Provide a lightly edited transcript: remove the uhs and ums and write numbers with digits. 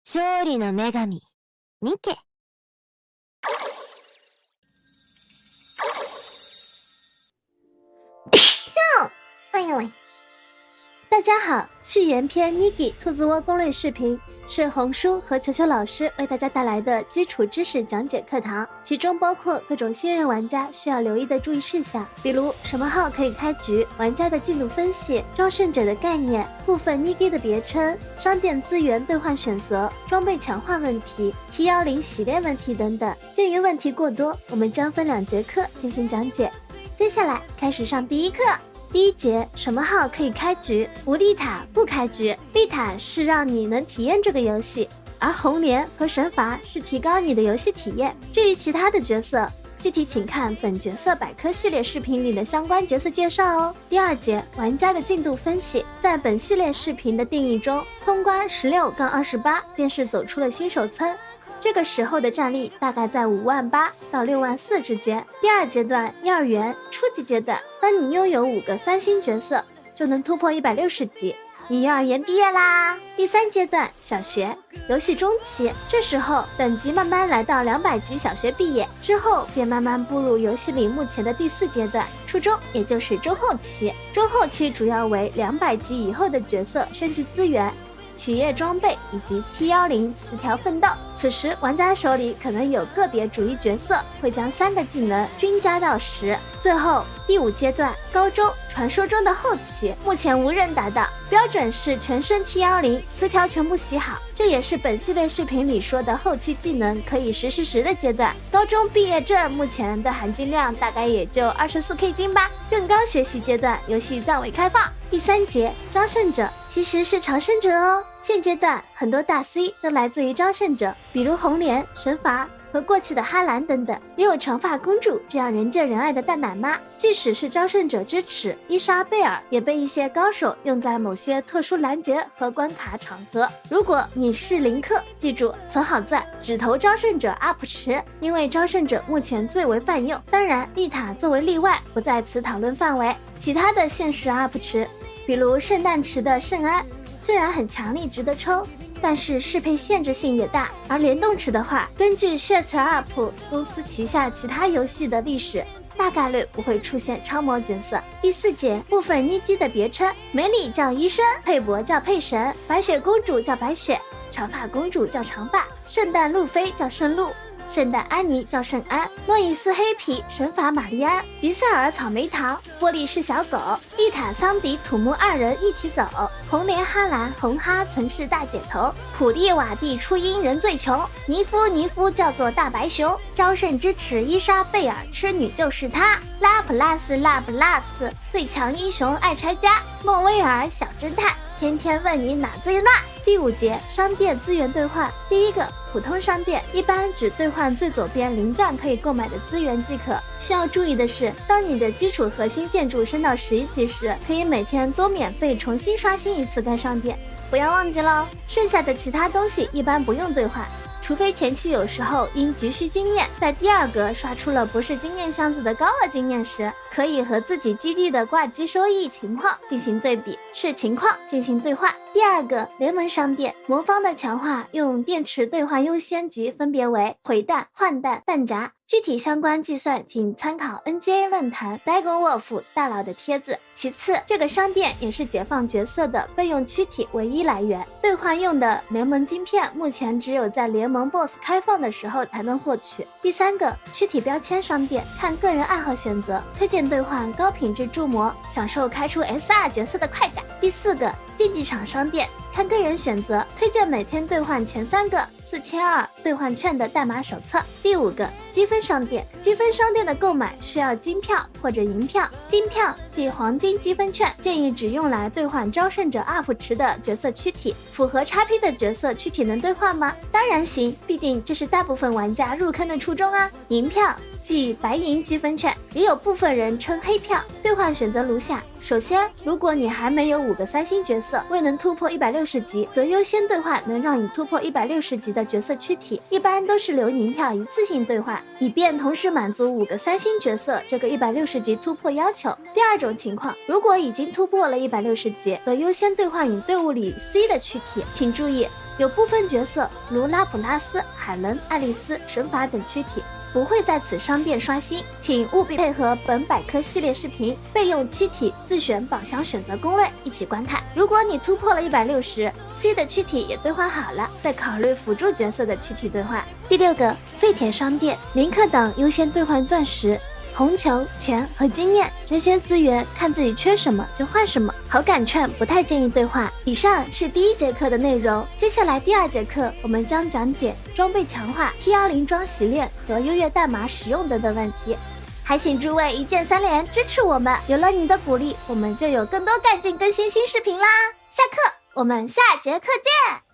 勝利の女神ニケ。哎呦喂！大家好，序言篇 Niki 兔子窝攻略视频是红叔和球球老师为大家带来的基础知识讲解课堂，其中包括各种新人玩家需要留意的注意事项，比如什么号可以开局、玩家的进度分析、招胜者的概念、部分 Niki 的别称、商店资源兑换选择、装备强化问题、T10洗练问题等等。鉴于问题过多，我们将分2节课进行讲解。接下来开始上第一课。第一节，什么号可以开局？无丽塔不开局，丽塔是让你能体验这个游戏，而红莲和神罚是提高你的游戏体验。至于其他的角色，具体请看本角色百科系列视频里的相关角色介绍哦。第2节，玩家的进度分析。在本系列视频的定义中，通关16-28便是走出了新手村。这个时候的战力大概在58000到64000之间。第2阶段幼儿园初级阶段，当你拥有5个3星角色，就能突破160级，你幼儿园毕业啦。第3阶段小学，游戏中期，这时候等级慢慢来到200级，小学毕业之后便慢慢步入游戏里目前的第4阶段初中，也就是中后期。中后期主要为200级以后的角色升级资源、企业装备以及 T10词条奋斗。此时玩家手里可能有个别主力角色会将3个技能均加到10。最后第5阶段高中，传说中的后期，目前无人达到，标准是全身 T10 词条全部洗好，这也是本系列视频里说的后期技能可以10的阶段。高中毕业证目前的含金量大概也就24K 金吧。更高学习阶段游戏暂未开放。第3节招胜者，其实是朝圣者哦。现阶段很多大 C 都来自于招胜者，比如红莲、神罚和过气的哈兰等等，也有长发公主这样人见人爱的大奶妈。即使是招胜者之耻伊莎贝尔，也被一些高手用在某些特殊拦截和关卡场合。如果你是林克，记住存好钻，只投招胜者 UP 池，因为招胜者目前最为泛用。当然丽塔作为例外，不在此讨论范围。其他的现实 UP 池，比如圣诞池的圣安，虽然很强力值得抽，但是适配限制性也大。而联动池的话，根据 ShutUp 公司旗下其他游戏的历史，大概率不会出现超模角色。第4节部分妮姬的别称，梅里叫医生，佩伯叫佩神，白雪公主叫白雪，长发公主叫长发，圣诞路飞叫圣路，圣诞安妮叫圣安，诺伊斯黑皮，神法玛丽安，比塞尔草莓糖，波利是小狗，丽塔桑迪土木2人一起走，红莲哈兰红哈曾是大姐头，普利瓦蒂初音人最穷，尼夫叫做大白熊，招胜之耻伊莎贝尔，痴女就是她，拉普拉斯最强英雄爱拆家，莫威尔小侦探，天天问你哪最乱。第5节商店资源兑换。第1个普通商店，一般只兑换最左边0钻可以购买的资源即可。需要注意的是，当你的基础核心建筑升到11级时，可以每天多免费重新刷新一次该商店，不要忘记了。剩下的其他东西一般不用兑换，除非前期有时候因急需经验，在第2格刷出了不是经验箱子的高额经验时，可以和自己基地的挂机收益情况进行对比，视情况进行兑换。第2个联盟商店，魔方的强化用电池兑换优先级分别为毁弹、换弹、弹夹，具体相关计算请参考 NGA 论坛 DagonWolf 大佬的帖子。其次，这个商店也是解放角色的备用躯体唯一来源，兑换用的联盟晶片目前只有在联盟 BOSS 开放的时候才能获取。第3个躯体标签商店，看个人爱好选择，推荐兑换高品质铸模，享受开出 SR 角色的快感。第4个竞技场商店，看个人选择，推荐每天兑换前3个4200兑换券的代码手册。第5个积分商店，积分商店的购买需要金票或者银票，金票即黄金积分券，建议只用来兑换招胜者 UP 池的角色躯体。符合 XP 的角色躯体能兑换吗？当然行，毕竟这是大部分玩家入坑的初衷啊。银票即白银积分券，也有部分人称黑票，兑换选择如下。首先，如果你还没有5个3星角色，未能突破160级，则优先兑换能让你突破160级的角色躯体，一般都是留银票一次性兑换，以便同时满足5个3星角色这个160级突破要求。第2种情况，如果已经突破了160级，则优先兑换你队伍里 C 的躯体。请注意，有部分角色如拉普拉斯、海伦、爱丽丝、神法等躯体不会在此商店刷新，请务必配合本百科系列视频备用躯体自选宝箱选择攻略一起观看。如果你突破了160，C 的躯体也兑换好了，再考虑辅助角色的躯体兑换。第6个，废铁商店，林克党优先兑换钻石、红球、钱和经验，这些资源看自己缺什么就换什么，好感券不太建议兑换。以上是第1节课的内容，接下来第2节课我们将讲解装备强化、T20装洗练和优越代码使用等等问题。还请诸位一键3连支持我们，有了你的鼓励，我们就有更多干劲更新新视频啦！下课，我们下节课见。